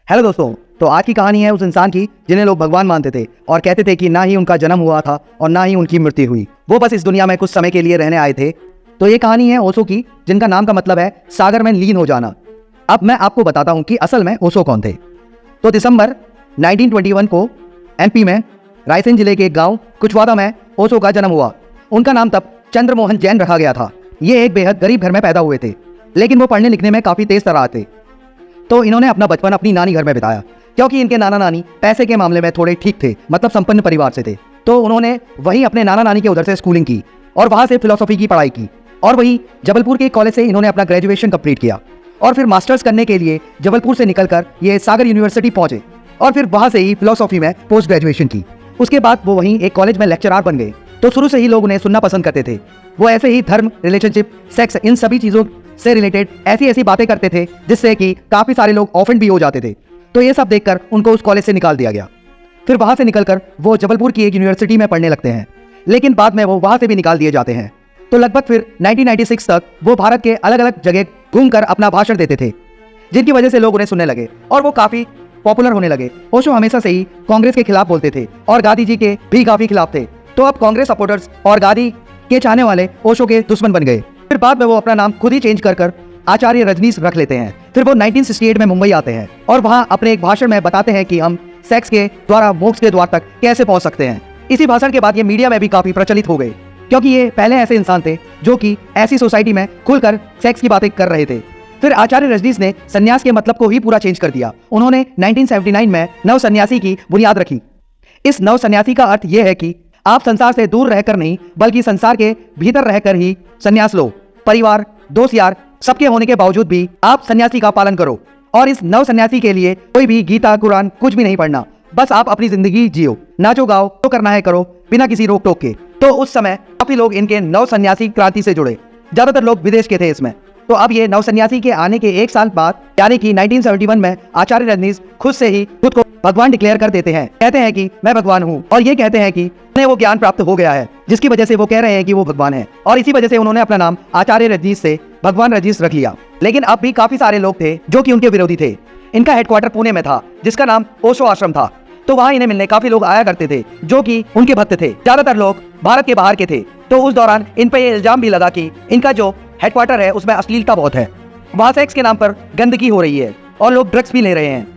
Hello दोस्तों, तो आज की कहानी है उस इंसान की जिन्हें लोग भगवान मानते थे और कहते थे कि ना ही उनका जन्म हुआ था और ना ही उनकी मृत्यु हुई। वो बस इस दुनिया में कुछ समय के लिए रहने आए थे। तो ये कहानी है ओशो की, जिनका नाम का मतलब है सागर में लीन हो जाना। अब मैं आपको बताता हूँ कि असल में ओशो कौन थे। तो दिसंबर 1921 को एमपी में रायसेन जिले के गाँव कुचवादा में ओशो का जन्म हुआ। उनका नाम तब चंद्रमोहन जैन रखा गया था। ये एक बेहद गरीब घर में पैदा हुए थे, लेकिन वो पढ़ने लिखने में काफ़ी तेज तर्रार थे। तो इन्होंने अपना बचपन अपनी नानी घर में बिताया, क्योंकि इनके नाना नानी पैसे के मामले में थोड़े ठीक थे, मतलब संपन्न परिवार से थे। तो उन्होंने वहीं अपने नाना नानी के उधर से स्कूलिंग की और वहाँ से फिलोसॉफी की पढ़ाई की, और वहीं जबलपुर के कॉलेज से इन्होंने अपना ग्रेजुएशन कंप्लीट किया और फिर मास्टर्स करने के लिए जबलपुर से निकलकर ये सागर यूनिवर्सिटी पहुंचे और फिर वहाँ से ही फिलोसॉफी में पोस्ट ग्रेजुएशन की। उसके बाद वो वहीं एक कॉलेज में लेक्चरार बन गए। तो शुरू से ही लोग उन्हें सुनना पसंद करते थे। वो ऐसे ही धर्म, रिलेशनशिप, सेक्स, इन सभी चीज़ों से रिलेटेड ऐसी ऐसी बातें करते थे जिससे कि काफ़ी सारे लोग ऑफेंड भी हो जाते थे। तो ये सब देखकर उनको उस कॉलेज से निकाल दिया गया। फिर वहाँ से निकलकर वो जबलपुर की एक यूनिवर्सिटी में पढ़ने लगते हैं, लेकिन बाद में वो वहाँ से भी निकाल दिए जाते हैं। तो लगभग फिर 1996 तक वो भारत के अलग अलग जगह घूमकर अपना भाषण देते थे, जिनकी वजह से लोग उन्हें सुनने लगे और वो काफ़ी पॉपुलर होने लगे। ओशो हमेशा से ही कांग्रेस के खिलाफ बोलते थे और गांधी जी के भी काफ़ी खिलाफ थे। तो अब कांग्रेस सपोर्टर्स और गांधी के चाहने वाले ओशो के दुश्मन बन गए। फिर बाद में वो अपना नाम खुद ही चेंज कर आचार्य रजनीश रख लेते हैं। फिर वो 1968 में मुंबई आते हैं और वहाँ अपने एक भाषण में बताते हैं कि हम सेक्स के द्वारा मोक्ष के द्वार तक कैसे पहुँच सकते हैं। इसी भाषण के बाद ये मीडिया में भी काफ़ी प्रचलित हो गए, क्योंकि ये पहले ऐसे इंसान थे जो कि ऐसी सोसाइटी में खुलकर सेक्स की बातें कर रहे थे। फिर आचार्य रजनीश ने संन्यास के मतलब को ही पूरा चेंज कर दिया। उन्होंने 1979 में नव सन्यासी की बुनियाद रखी। इस नव सन्यासी का अर्थ यह है कि आप संसार से दूर रहकर नहीं, बल्कि संसार के भीतर रहकर ही संन्यास लो। परिवार, दोस्त यार सबके होने के बावजूद भी आप सन्यासी का पालन करो। और इस नव सन्यासी के लिए कोई भी गीता, कुरान कुछ भी नहीं पढ़ना, बस आप अपनी जिंदगी जियो, नाचो गाओ, जो करना है करो, बिना किसी रोक टोक के। तो उस समय काफी लोग इनके नव सन्यासी क्रांति से जुड़े। ज्यादातर लोग विदेश के थे इसमें। तो अब ये नव सन्यासी के आने के एक साल बाद, यानी कि 1971 में आचार्य रजनीश खुद से ही खुद को भगवान डिक्लेयर कर देते हैं। कहते हैं कि मैं भगवान हूँ, और ये कहते हैं कि उन्हें वो ज्ञान प्राप्त हो गया है, जिसकी वजह से वो कह रहे हैं कि वो भगवान है। और इसी वजह से उन्होंने अपना नाम आचार्य रजनीश से भगवान रजनीश रख लिया। लेकिन अब भी काफी सारे लोग थे जो कि उनके विरोधी थे। इनका हेडक्वार्टर पुणे में था, जिसका नाम ओशो आश्रम था। तो वहाँ इन्हें मिलने काफी लोग आया करते थे जो कि उनके भक्त थे। ज्यादातर लोग भारत के बाहर के थे। तो उस दौरान इन पे ये इल्जाम भी लगा कि इनका जो हेडक्वार्टर है उसमें अश्लीलता बहुत है, वहाँ सेक्स के नाम पर गंदगी हो रही है और लोग ड्रग्स भी ले रहे हैं।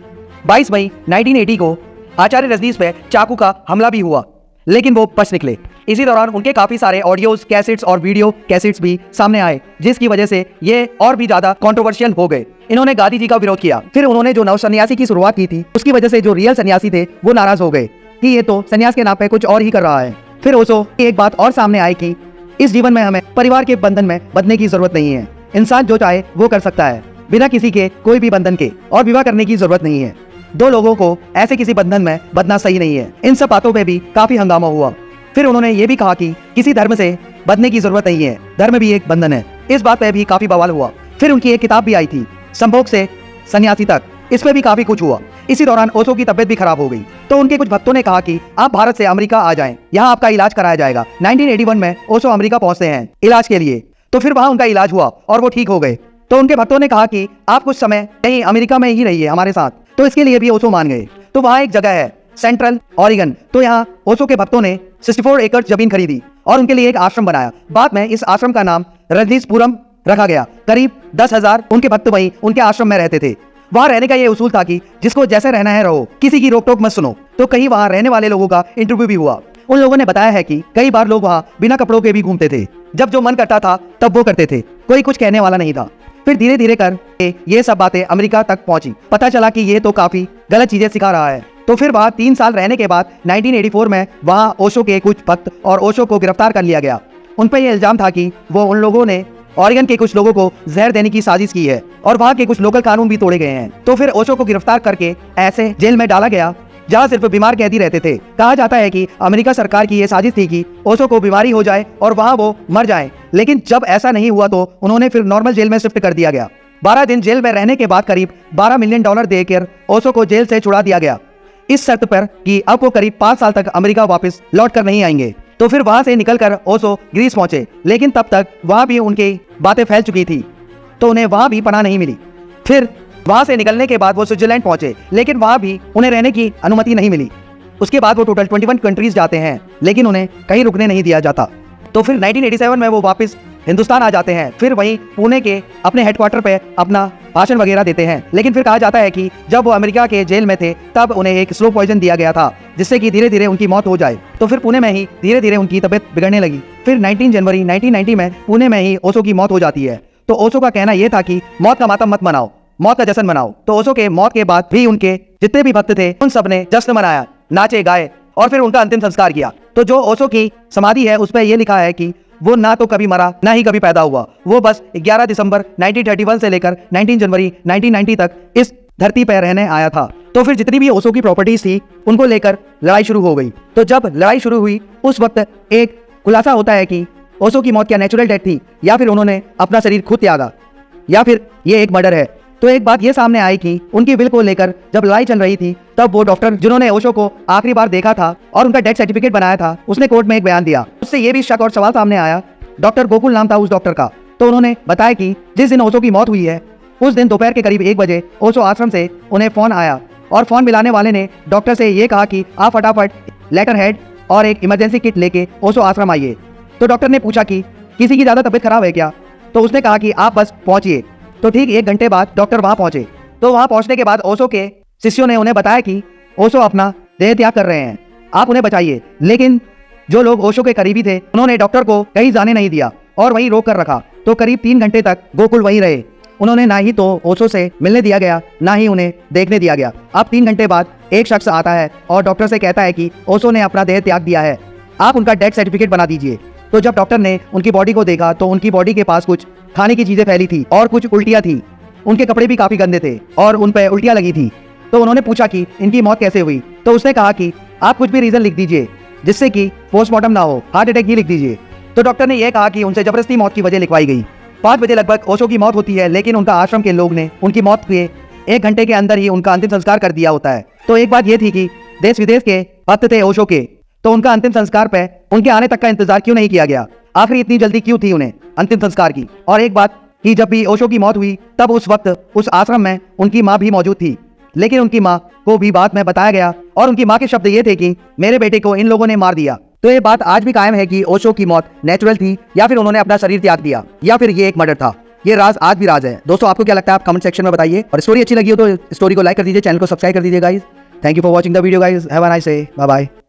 22 मई 1980 को आचार्य रजनीश पे चाकू का हमला भी हुआ, लेकिन वो बच निकले। इसी दौरान उनके काफी सारे ऑडियोज, कैसेट्स और वीडियो कैसेट्स भी सामने आए, जिसकी वजह से ये और भी ज्यादा कंट्रोवर्शियल हो गए। इन्होंने गांधी जी का विरोध किया। फिर उन्होंने जो नव सन्यासी की शुरुआत की थी, उसकी वजह से जो रियल सन्यासी थे वो नाराज हो गए कि ये तो सन्यास के नाम पे कुछ और ही कर रहा है। फिर ओशो की एक बात और सामने आई कि इस जीवन में हमें परिवार के बंधन में बंधने की जरूरत नहीं है। इंसान जो चाहे वो कर सकता है, बिना किसी के कोई भी बंधन के, और विवाह करने की जरूरत नहीं है। दो लोगों को ऐसे किसी बंधन में बंधना सही नहीं है। इन सब बातों पे भी काफी हंगामा हुआ। फिर उन्होंने ये भी कहा कि किसी धर्म से बंधने की जरूरत नहीं है, धर्म भी एक बंधन है। इस बात पे भी काफी बवाल हुआ। फिर उनकी एक किताब भी आई थी, संभोग से सन्यासी तक। इस पे भी काफी कुछ हुआ। इसी दौरान ओशो की तबियत भी खराब हो गई। तो उनके कुछ भक्तों ने कहा कि आप भारत से अमेरिका आ जाएं, यहाँ आपका इलाज कराया जाएगा। 1981 में ओशो अमेरिका पहुंचते हैं इलाज के लिए। तो फिर वहाँ उनका इलाज हुआ और वो ठीक हो गए। तो उनके भक्तों ने कहा कि आप कुछ समय यहीं अमेरिका में ही रहिए हमारे साथ। तो इसके लिए भी ओशो मान गए। तो वहाँ एक जगह है सेंट्रल ओरेगन। तो यहाँ ओशो के भक्तों ने 64 एकड़ जमीन खरीदी और उनके लिए एक आश्रम बनाया। बाद में इस आश्रम का नाम रजनीशपुरम रखा गया। करीब 10,000 उनके भक्त वहीं उनके आश्रम में रहते थे। वहाँ रहने का ये उसूल था कि जिसको जैसे रहना है रहो, किसी की रोक टोक मत सुनो। तो कहीं वहाँ रहने वाले लोगों का इंटरव्यू भी हुआ। उन लोगों ने बताया है कि कई बार लोग वहाँ बिना कपड़ों के भी घूमते थे। जब जो मन करता था तब वो करते थे, कोई कुछ कहने वाला नहीं था। फिर धीरे धीरे कर ये सब बातें अमेरिका तक पहुंची। पता चला कि ये तो काफी गलत चीजें सिखा रहा है। तो फिर वहाँ 3 साल रहने के बाद 1984 में वहाँ ओशो के कुछ भक्त और ओशो को गिरफ्तार कर लिया गया। उन पर यह इल्जाम था कि वो उन लोगों ने ओरेगन के कुछ लोगों को जहर देने की साजिश की है और वहाँ के कुछ लोकल कानून भी तोड़े गए हैं। तो फिर ओशो को गिरफ्तार करके ऐसे जेल में डाला गया जहाँ सिर्फ बीमार कैदी रहते थे। कहा जाता है कि अमेरिका सरकार की यह साजिश थी कि ओशो को बीमारी हो जाए और वहाँ वो मर जाए। लेकिन जब ऐसा नहीं हुआ तो उन्होंने फिर नॉर्मल जेल में शिफ्ट कर दिया गया। 12 दिन जेल में रहने के बाद करीब $12 मिलियन देकर ओशो को जेल से छुड़ा दिया गया, इस शर्त पर कि अब वो करीब 5 साल तक अमेरिका वापस लौट कर नहीं आएंगे। तो फिर वहां से निकलकर ओशो ग्रीस पहुंचे, लेकिन तब तक वहां भी उनकी बातें फैल चुकी थी, तो उन्हें वहां भी पनाह नहीं मिली। फिर वहां से निकलने के बाद वो स्विट्जरलैंड पहुंचे, लेकिन वहां भी उन्हें रहने की अनुमति नहीं मिली। उसके बाद वो टोटल 21 कंट्रीज जाते हैं, लेकिन उन्हें कहीं रुकने नहीं दिया जाता। तो फिर 1987 में वो वापस हिंदुस्तान आ जाते हैं। फिर वहीं पुणे के अपने हेडक्वार्टर पे अपना भाषण वगैरह देते हैं। लेकिन फिर कहा जाता है कि जब वो अमेरिका के जेल में थे तब उन्हें एक स्लो पॉइजन दिया गया था, जिससे कि धीरे धीरे उनकी मौत हो जाए। तो फिर पुणे में ही धीरे धीरे उनकी तबीयत बिगड़ने लगी। फिर 19 जनवरी 1990 में पुणे में ही ओशो की मौत हो जाती है। तो ओशो का कहना यह था कि मौत का मातम मत मनाओ, मौत का जश्न मनाओ। तो ओशो के मौत के बाद भी उनके जितने भी भक्त थे उन सब ने जश्न मनाया, नाचे गाए और फिर उनका अंतिम संस्कार किया। तो जो ओशो की समाधि है उस पर यह लिखा है कि वो ना तो कभी मरा ना ही कभी पैदा हुआ, वो बस 11 दिसंबर 1931 से लेकर 19 जनवरी 1990 तक इस धरती पर रहने आया था। तो फिर जितनी भी ओशो की प्रॉपर्टीज थी उनको लेकर लड़ाई शुरू हो गई। तो जब लड़ाई शुरू हुई उस वक्त एक खुलासा होता है कि ओशो की मौत क्या नेचुरल डेथ थी या फिर उन्होंने अपना शरीर खुद त्यागा या फिर ये एक मर्डर है। तो एक बात ये सामने आई कि उनकी विल को लेकर जब लड़ाई चल रही थी तब वो डॉक्टर जिन्होंने ओशो को आखिरी बार देखा था और उनका डेथ सर्टिफिकेट बनाया था, उसने कोर्ट में एक बयान दिया। उससे ये भी शक और सवाल सामने आया। डॉक्टर गोकुल नाम था उस डॉक्टर का। तो उन्होंने बताया कि जिस दिन ओशो की मौत हुई है उस दिन दोपहर के करीब 1 बजे ओशो आश्रम से उन्हें फोन आया और फोन मिलाने वाले ने डॉक्टर से ये कहा कि आप फटाफट लेटर हेड और एक इमरजेंसी किट लेके ओशो आश्रम आइए। तो डॉक्टर ने पूछा कि किसी की ज़्यादा तबीयत खराब है क्या? तो उसने कहा कि आप बस पहुंचिए। तो ठीक 1 घंटे बाद डॉक्टर वहां पहुंचे। तो वहां पहुंचने के बाद ओशो के शिष्यों ने उन्हें बताया कि ओशो अपना देह त्याग कर रहे हैं, आप उन्हें बचाइए। लेकिन जो लोग ओशो के करीबी थे उन्होंने डॉक्टर को कहीं जाने नहीं दिया और वहीं रोक कर रखा। तो करीब 3 घंटे तक गोकुल वहीं रहे। उन्होंने ना ही तो ओशो से मिलने दिया गया ना ही उन्हें देखने दिया गया। अब 3 घंटे बाद एक शख्स आता है और डॉक्टर से कहता है कि ओशो ने अपना देह त्याग दिया है, आप उनका डेथ सर्टिफिकेट बना दीजिए। तो जब डॉक्टर ने उनकी बॉडी को देखा तो उनकी बॉडी के पास कुछ खाने की चीजें फैली थी और कुछ उल्टियां थी। उनके कपड़े भी काफी गंदे थे और उन पर उल्टियां लगी थी। तो उन्होंने पूछा कि इनकी मौत कैसे हुई? तो उसने कहा कि आप कुछ भी रीजन लिख दीजिए जिससे कि पोस्टमार्टम ना हो, हार्ट अटैक ही लिख दीजिए। तो डॉक्टर ने यह कहा कि उनसे जबरदस्ती मौत की वजह लिखवाई गई। 5 बजे लगभग ओशो की मौत होती है, लेकिन उनका आश्रम के लोग ने उनकी मौत के 1 घंटे के अंदर ही उनका अंतिम संस्कार कर दिया होता है। तो एक बात यह थी कि देश विदेश के भक्त थे ओशो के, तो उनका अंतिम संस्कार पे उनके आने तक का इंतजार क्यों नहीं किया गया? आखिर इतनी जल्दी क्यों थी उन्हें अंतिम संस्कार की? और एक बात कि जब भी ओशो की मौत हुई तब उस वक्त उस आश्रम में उनकी माँ भी मौजूद थी, लेकिन उनकी माँ को भी बाद में बताया गया और उनकी माँ के शब्द ये थे कि मेरे बेटे को इन लोगों ने मार दिया। तो ये बात आज भी कायम है कि ओशो की मौत नेचुरल थी या फिर उन्होंने अपना शरीर त्याग दिया या फिर ये एक मर्डर था। ये राज आज भी राज है। दोस्तों आपको क्या लगता है आप कमेंट सेक्शन में बताइए, और स्टोरी अच्छी लगी हो तो स्टोरी को लाइक कर दीजिए, चैनल को सब्सक्राइब कर दीजिए guys. Thank you for watching the video guys. Have a nice day, bye bye.